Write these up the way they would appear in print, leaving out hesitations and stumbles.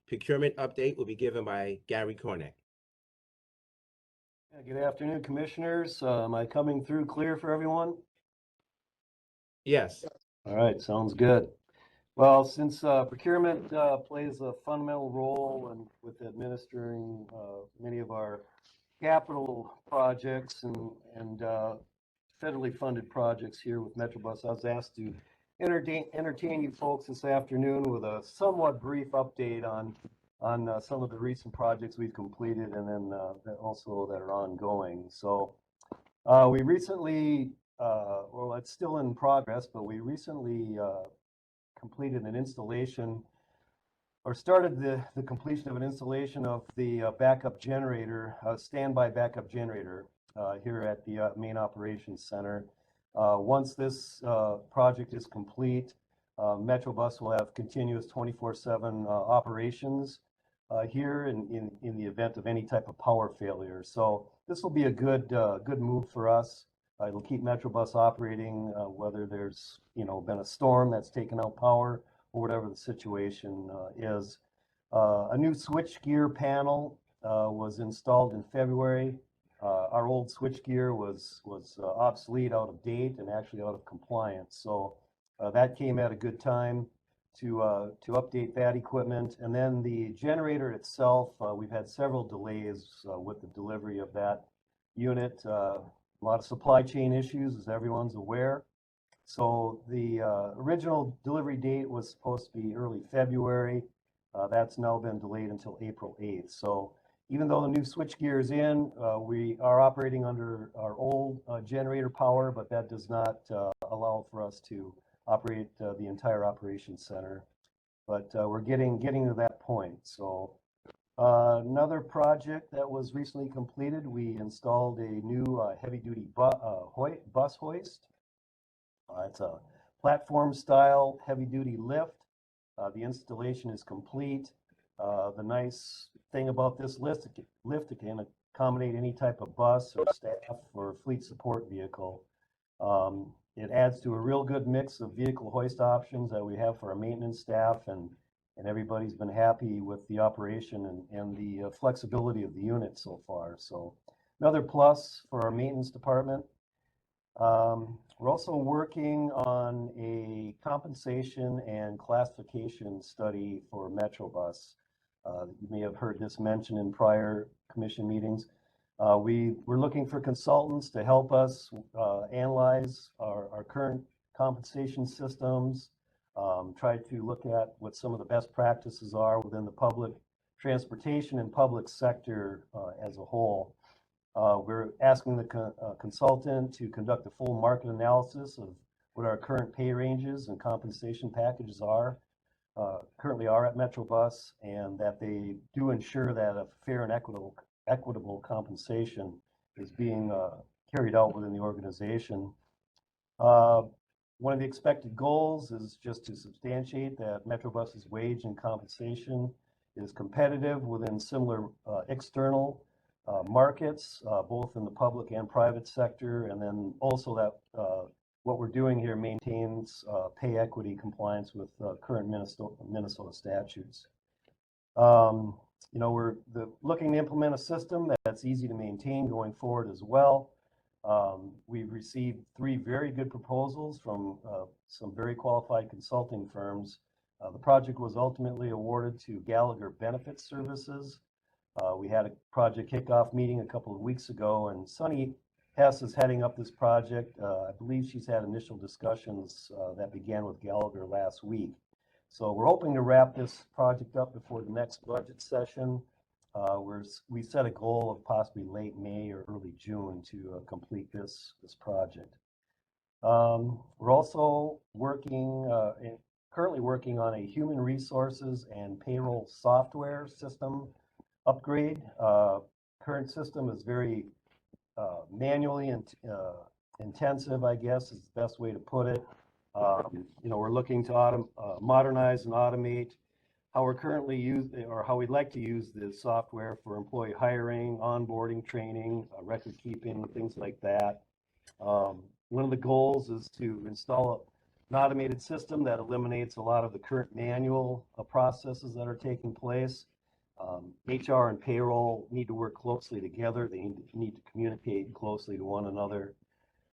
procurement update will be given by Gary Cornick. Yeah, good afternoon, commissioners. Am I coming through clear for everyone? Yes. All right, sounds good. Well, since procurement plays a fundamental role with administering many of our capital projects and federally funded projects here with Metrobus, I was asked to entertain you folks this afternoon with a somewhat brief update on some of the recent projects we've completed and then also that are ongoing. So we recently, well, it's still in progress, but we recently completed an installation or started the completion of an installation of the backup generator, standby backup generator here at the main operations center. Once this project is complete, Metrobus will have continuous 24/7 operations here in the event of any type of power failure. So this will be a good move for us. It'll keep Metrobus operating whether there's been a storm that's taken out power or whatever the situation is. A new switchgear panel was installed in February. Our old switchgear was obsolete, out of date, and actually out of compliance. So that came at a good time to update that equipment. And then the generator itself, we've had several delays with the delivery of that unit. A lot of supply chain issues, as everyone's aware. So the original delivery date was supposed to be early February. That's now been delayed until April 8th. So even though the new switchgear is in, we are operating under our old generator power, but that does not allow for us to operate the entire operations center. But we're getting to that point. So another project that was recently completed, we installed a new heavy-duty bus hoist. It's a platform-style heavy-duty lift. The installation is complete. The nice thing about this lift, it can accommodate any type of bus or staff or fleet support vehicle. It adds to a real good mix of vehicle hoist options that we have for our maintenance staff, and everybody's been happy with the operation and the flexibility of the unit so far. So another plus for our maintenance department. We're also working on a compensation and classification study for Metrobus. You may have heard this mentioned in prior commission meetings. We're looking for consultants to help us analyze our current compensation systems, try to look at what some of the best practices are within the public transportation and public sector as a whole. We're asking the consultant to conduct a full market analysis of what our current pay ranges and compensation packages currently are at Metrobus, and that they do ensure that a fair and equitable compensation is being carried out within the organization. One of the expected goals is just to substantiate that Metrobus's wage and compensation is competitive within similar external markets, both in the public and private sector, and then also that what we're doing here maintains pay equity compliance with current Minnesota statutes. We're looking to implement a system that's easy to maintain going forward as well. We've received 3 very good proposals from some very qualified consulting firms. The project was ultimately awarded to Gallagher Benefit Services. We had a project kickoff meeting a couple of weeks ago, and Sunny Hess is heading up this project. I believe she's had initial discussions that began with Gallagher last week. So we're hoping to wrap this project up before the next budget session. We set a goal of possibly late May or early June to complete this project. We're also currently working on a human resources and payroll software system upgrade. Current system is very manually intensive, I guess is the best way to put it. We're looking to modernize and automate how we're currently using, or how we'd like to use this software for employee hiring, onboarding, training, record keeping, things like that. One of the goals is to install an automated system that eliminates a lot of the current manual processes that are taking place. HR and payroll need to work closely together. They need to communicate closely to one another.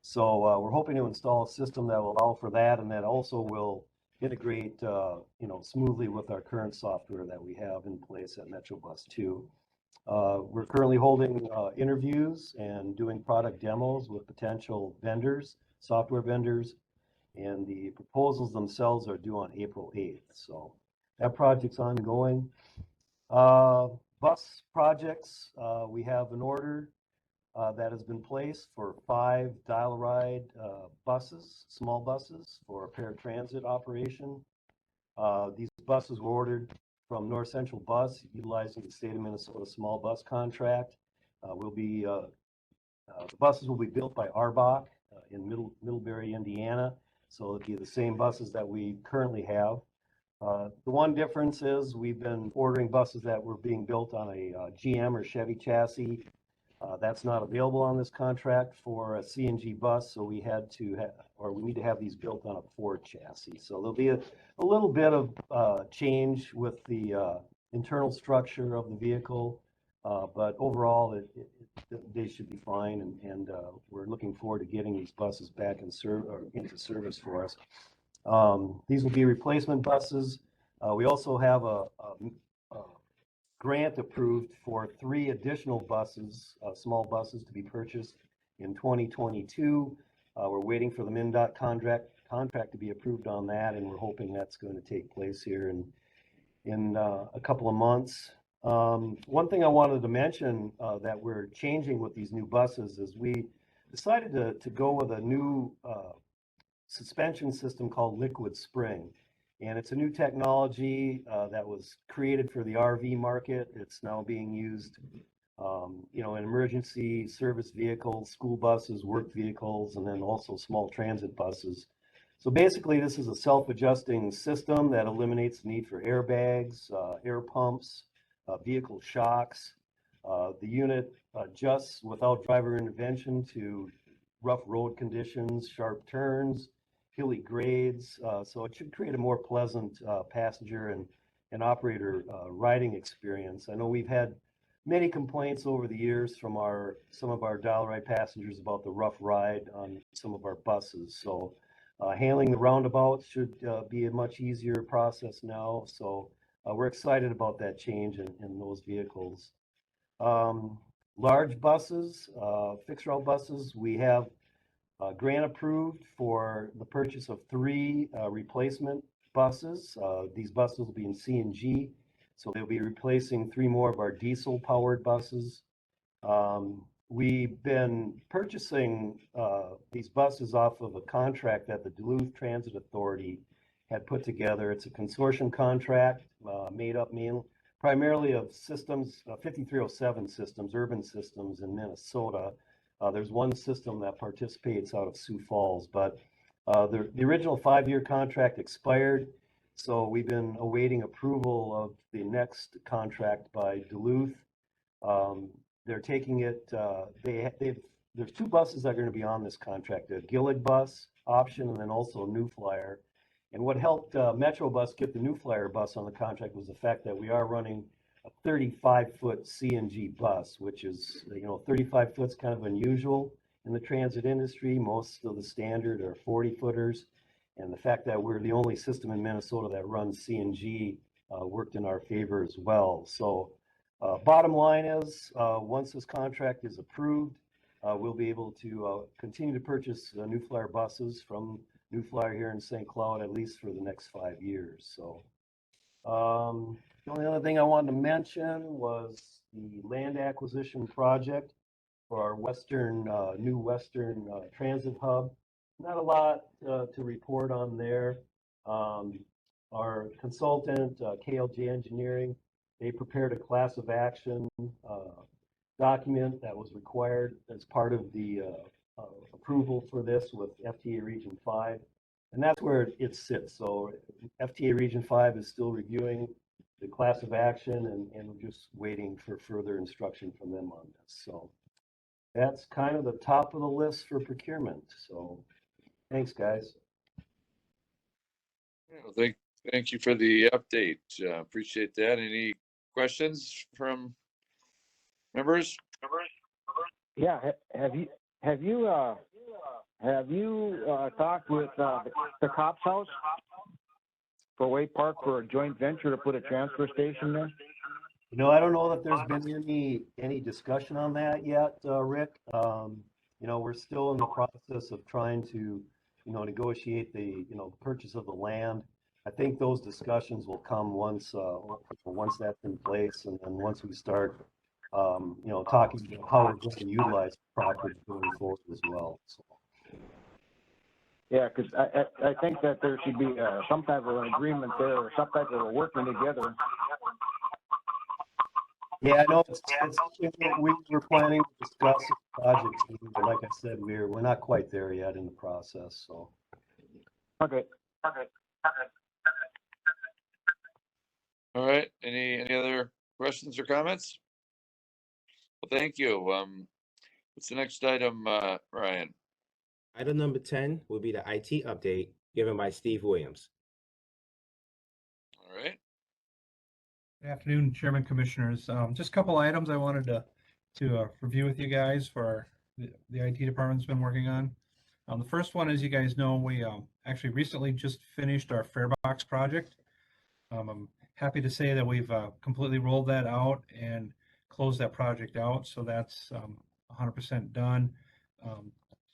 So we're hoping to install a system that will allow for that, and that also will integrate, smoothly with our current software that we have in place at MetroBus 2. We're currently holding interviews and doing product demos with potential vendors, software vendors, and the proposals themselves are due on April 8th. So that project's ongoing. Bus projects, we have an order that has been placed for 5 dial-a-ride buses, small buses for a paratransit operation. These buses were ordered from North Central Bus, utilizing the state of Minnesota small bus contract. The buses will be built by Arbach in Middlebury, Indiana. So it'll be the same buses that we currently have. The one difference is we've been ordering buses that were being built on a GM or Chevy chassis. That's not available on this contract for a CNG bus, so we need to have these built on a Ford chassis. So there'll be a little bit of change with the internal structure of the vehicle, but overall they should be fine, and we're looking forward to getting these buses back into service for us. These will be replacement buses. We also have a grant approved for 3 additional buses, small buses, to be purchased in 2022. We're waiting for the MnDOT contract to be approved on that, and we're hoping that's going to take place here in a couple of months. One thing I wanted to mention that we're changing with these new buses is we decided to go with a new suspension system called liquid spring. And it's a new technology that was created for the RV market. It's now being used, in emergency service vehicles, school buses, work vehicles, and then also small transit buses. So basically, this is a self-adjusting system that eliminates the need for airbags, air pumps, vehicle shocks. The unit adjusts without driver intervention to rough road conditions, sharp turns, hilly grades, so it should create a more pleasant passenger and operator riding experience. I know we've had many complaints over the years from some of our dial-ride passengers about the rough ride on some of our buses. So handling the roundabouts should be a much easier process now. So we're excited about that change in those vehicles. Large buses, fixed route buses, we have grant approved for the purchase of 3 replacement buses. These buses will be in CNG, so they'll be replacing 3 more of our diesel-powered buses. We've been purchasing these buses off of a contract that the Duluth Transit Authority had put together. It's a consortium contract made up primarily of systems, 5307 systems, urban systems in Minnesota. There's one system that participates out of Sioux Falls, but the original 5-year contract expired, so we've been awaiting approval of the next contract by Duluth. They're taking it, there's 2 buses that are going to be on this contract, a Gillig bus option and then also a New Flyer. And what helped MetroBus get the New Flyer bus on the contract was the fact that we are running a 35-foot CNG bus, which is, 35 foot's kind of unusual in the transit industry. Most of the standard are 40-footers. And the fact that we're the only system in Minnesota that runs CNG worked in our favor as well. So bottom line is, once this contract is approved, we'll be able to continue to purchase New Flyer buses from New Flyer here in St. Cloud, at least for the next 5 years. So the only other thing I wanted to mention was the land acquisition project for our new Western transit hub. Not a lot to report on there. Our consultant, KLJ Engineering, they prepared a class of action document that was required as part of the approval for this with FTA Region 5. And that's where it sits. So FTA Region 5 is still reviewing the class of action, and we're just waiting for further instruction from them on this. So that's kind of the top of the list for procurement. So thanks, guys. Well, thank you for the update. Appreciate that. Any questions from members? Yeah, have you talked with the cops house for Way Park for a joint venture to put a transfer station there? You know, I don't know that there's been any discussion on that yet, Rick. You know, we're still in the process of trying to, you know, negotiate the, you know, purchase of the land. I think those discussions will come once that's in place, and then once we start, you know, talking about how we're going to utilize the property going forward as well. So. Yeah, because I think that there should be some type of an agreement there, or some type of a working together. Yeah, no, it's we're planning to discuss this project, but like I said, we're not quite there yet in the process. So. Okay. All right. Any other questions or comments? Well, thank you. What's the next item, Ryan? Item number 10 will be the IT update given by Steve Williams. All right. Good afternoon, Chairman, Commissioners. Just a couple items I wanted to review with you guys for the IT department's been working on. The first one, as you guys know, we actually recently just finished our Farebox project. I'm happy to say that we've completely rolled that out and closed that project out, so that's 100% done.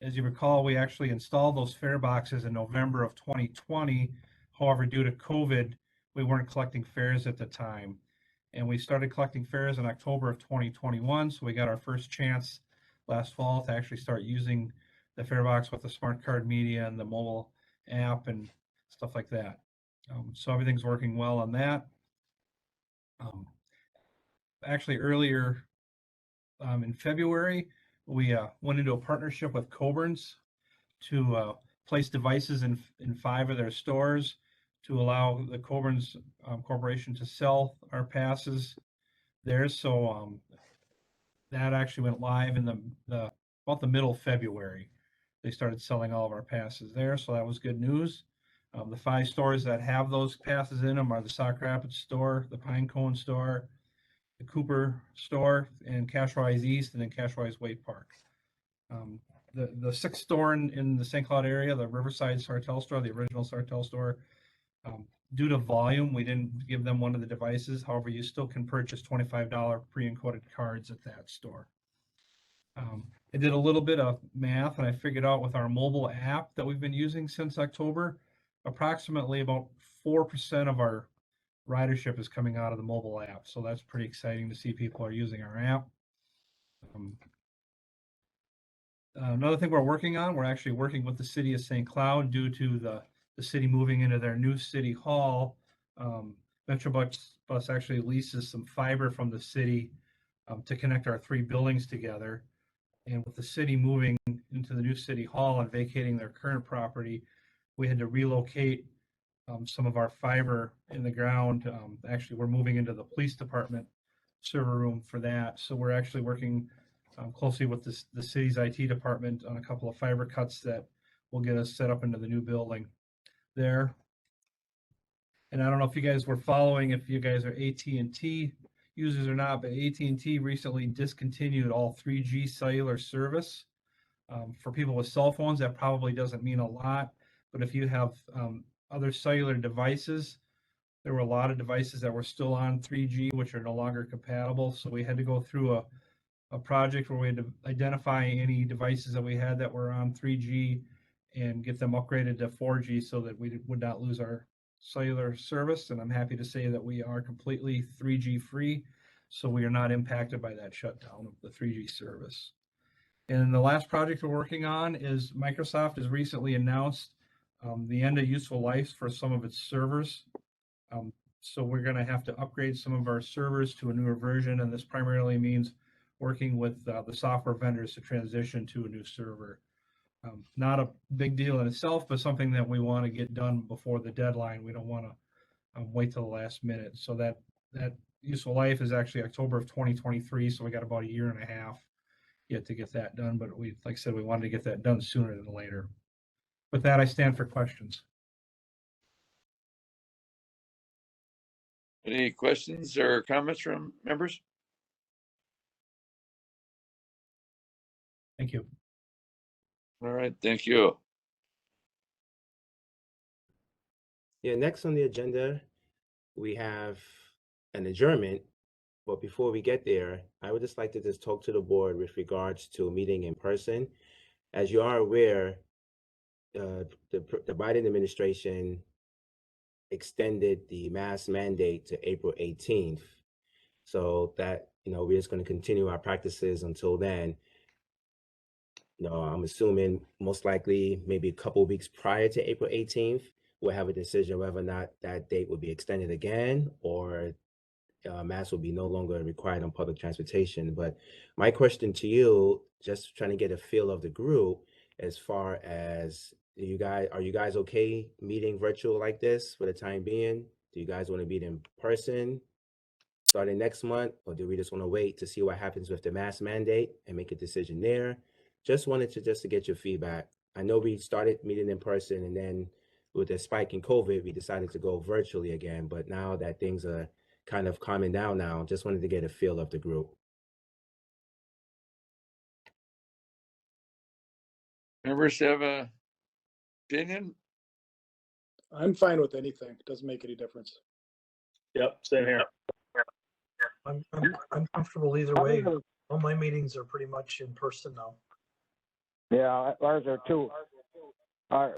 As you recall, we actually installed those fare boxes in November of 2020. However, due to COVID, we weren't collecting fares at the time. And we started collecting fares in October of 2021. So we got our first chance last fall to actually start using the fare box with the smart card media and the mobile app and stuff like that. So everything's working well on that. Actually, earlier in February, we went into a partnership with Coburn's to place devices in 5 of their stores to allow the Coburn's Corporation to sell our passes there. So that actually went live in about the middle of February. They started selling all of our passes there, so that was good news. The 5 stores that have those passes in them are the Sauk Rapids store, the Pinecone store, the Cooper store, and Cashwise East, and then Cashwise Way Park. The 6th store in the St. Cloud area, the Riverside Sartell store, the original Sartell store, due to volume, we didn't give them one of the devices. However, you still can purchase $25 pre-encoded cards at that store. I did a little bit of math and I figured out with our mobile app that we've been using since October, approximately about 4% of our ridership is coming out of the mobile app. So that's pretty exciting to see people are using our app. Another thing we're working on, we're actually working with the city of St. Cloud due to the city moving into their new city hall. Metropolitan actually leases some fiber from the city to connect our 3 buildings together. And with the city moving into the new city hall and vacating their current property, we had to relocate some of our fiber in the ground. Actually, we're moving into the police department server room for that. So we're actually working closely with the city's IT department on a couple of fiber cuts that will get us set up into the new building there. And I don't know if you guys were following, if you guys are AT&T users or not, but AT&T recently discontinued all 3G cellular service. For people with cell phones, that probably doesn't mean a lot, but if you have other cellular devices, there were a lot of devices that were still on 3G, which are no longer compatible. So we had to go through a project where we had to identify any devices that we had that were on 3G and get them upgraded to 4G so that we would not lose our cellular service. And I'm happy to say that we are completely 3G free, so we are not impacted by that shutdown of the 3G service. And the last project we're working on is Microsoft has recently announced the end of useful life for some of its servers. So we're going to have to upgrade some of our servers to a newer version, and this primarily means working with the software vendors to transition to a new server. Not a big deal in itself, but something that we want to get done before the deadline. We don't want to wait till the last minute. So that useful life is actually October of 2023. So we got about a year and a half yet to get that done. But we, like I said, we wanted to get that done sooner than later. With that, I stand for questions. Any questions or comments from members? Thank you. All right, thank you. Yeah, next on the agenda, we have an adjournment. But before we get there, I would just like to just talk to the board with regards to meeting in person. As you are aware, the Biden administration extended the mask mandate to April 18th. So that, we're just going to continue our practices until then. I'm assuming most likely maybe a couple of weeks prior to April 18th, we'll have a decision whether or not that date will be extended again, or masks will be no longer required on public transportation. But my question to you, just trying to get a feel of the group, as far as are you guys okay meeting virtual like this for the time being? Do you guys want to meet in person starting next month, or do we just want to wait to see what happens with the mask mandate and make a decision there? Just wanted to get your feedback. I know we started meeting in person, and then with the spike in COVID, we decided to go virtually again. But now that things are kind of calming down now, just wanted to get a feel of the group. Members have a opinion? I'm fine with anything. Doesn't make any difference. Yep, same here. I'm comfortable either way. All my meetings are pretty much in person now. Yeah, ours are too.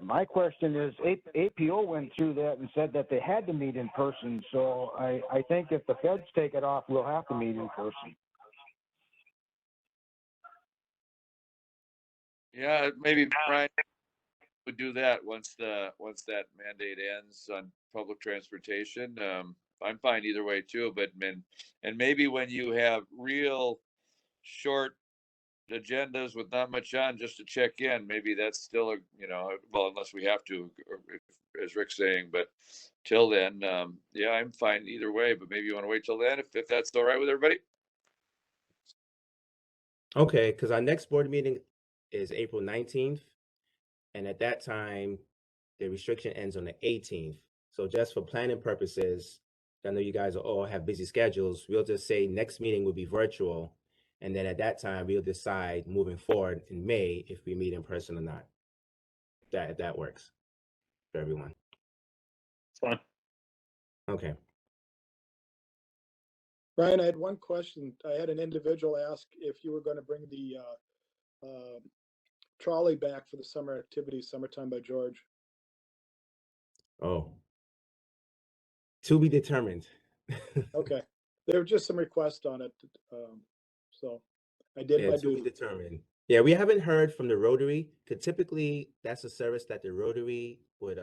My question is, APO went through that and said that they had to meet in person. So I think if the feds take it off, we'll have to meet in person. Yeah, maybe Brian would do that once that mandate ends on public transportation. I'm fine either way too, but and maybe when you have real short agendas with not much on, just to check in, maybe that's still well, unless we have to, or as Rick's saying, but till then, yeah, I'm fine either way, but maybe you want to wait till then if that's all right with everybody. Okay, because our next board meeting is April 19th, and at that time, the restriction ends on the 18th. So just for planning purposes, I know you guys all have busy schedules. We'll just say next meeting will be virtual. And then at that time, we'll decide moving forward in May if we meet in person or not. That works for everyone. It's fine. Okay. Brian, I had one question. I had an individual ask if you were going to bring the trolley back for the summer activities, Summertime by George. Oh. To be determined. Okay. There were just some requests on it. So I did Yeah, my to be duty. determined. Yeah, we haven't heard from the Rotary, because typically that's a service that the Rotary would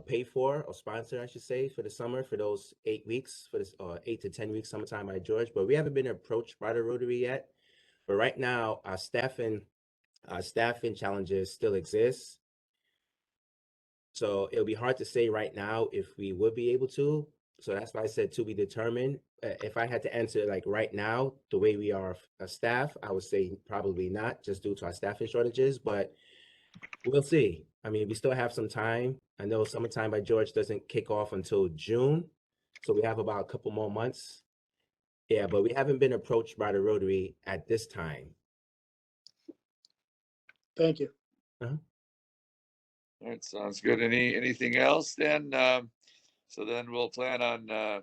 pay for, or sponsor, I should say, for the summer, for those 8 weeks, for this 8 to 10 weeks Summertime by George. But we haven't been approached by the Rotary yet. But right now, our staffing challenges still exist. So it'll be hard to say right now if we would be able to. So that's why I said to be determined. If I had to answer like right now, the way we are a staff, I would say probably not, just due to our staffing shortages, but we'll see. I mean, we still have some time. I know Summertime by George doesn't kick off until June, so we have about a couple more months. Yeah, but we haven't been approached by the Rotary at this time. Thank you. All right, sounds good. Anything else then? So then we'll plan on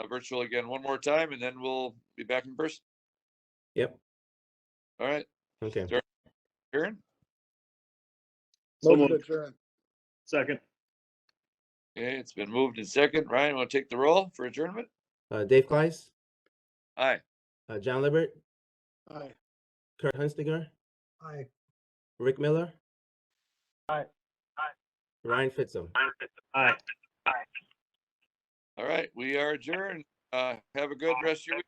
virtual again one more time, and then we'll be back in person. Yep. All right. Okay. Aaron? So Motion to moved. adjourn. Second. Okay, it's been moved in second. Ryan, want to take the roll for adjournment? Dave Kleiss, Aye. John Libert, Aye. Kurt Hunstiger, Aye. Rick Miller. Aye. Ryan Fitzum. Aye. All right, we are adjourned. Have a good rest of your week.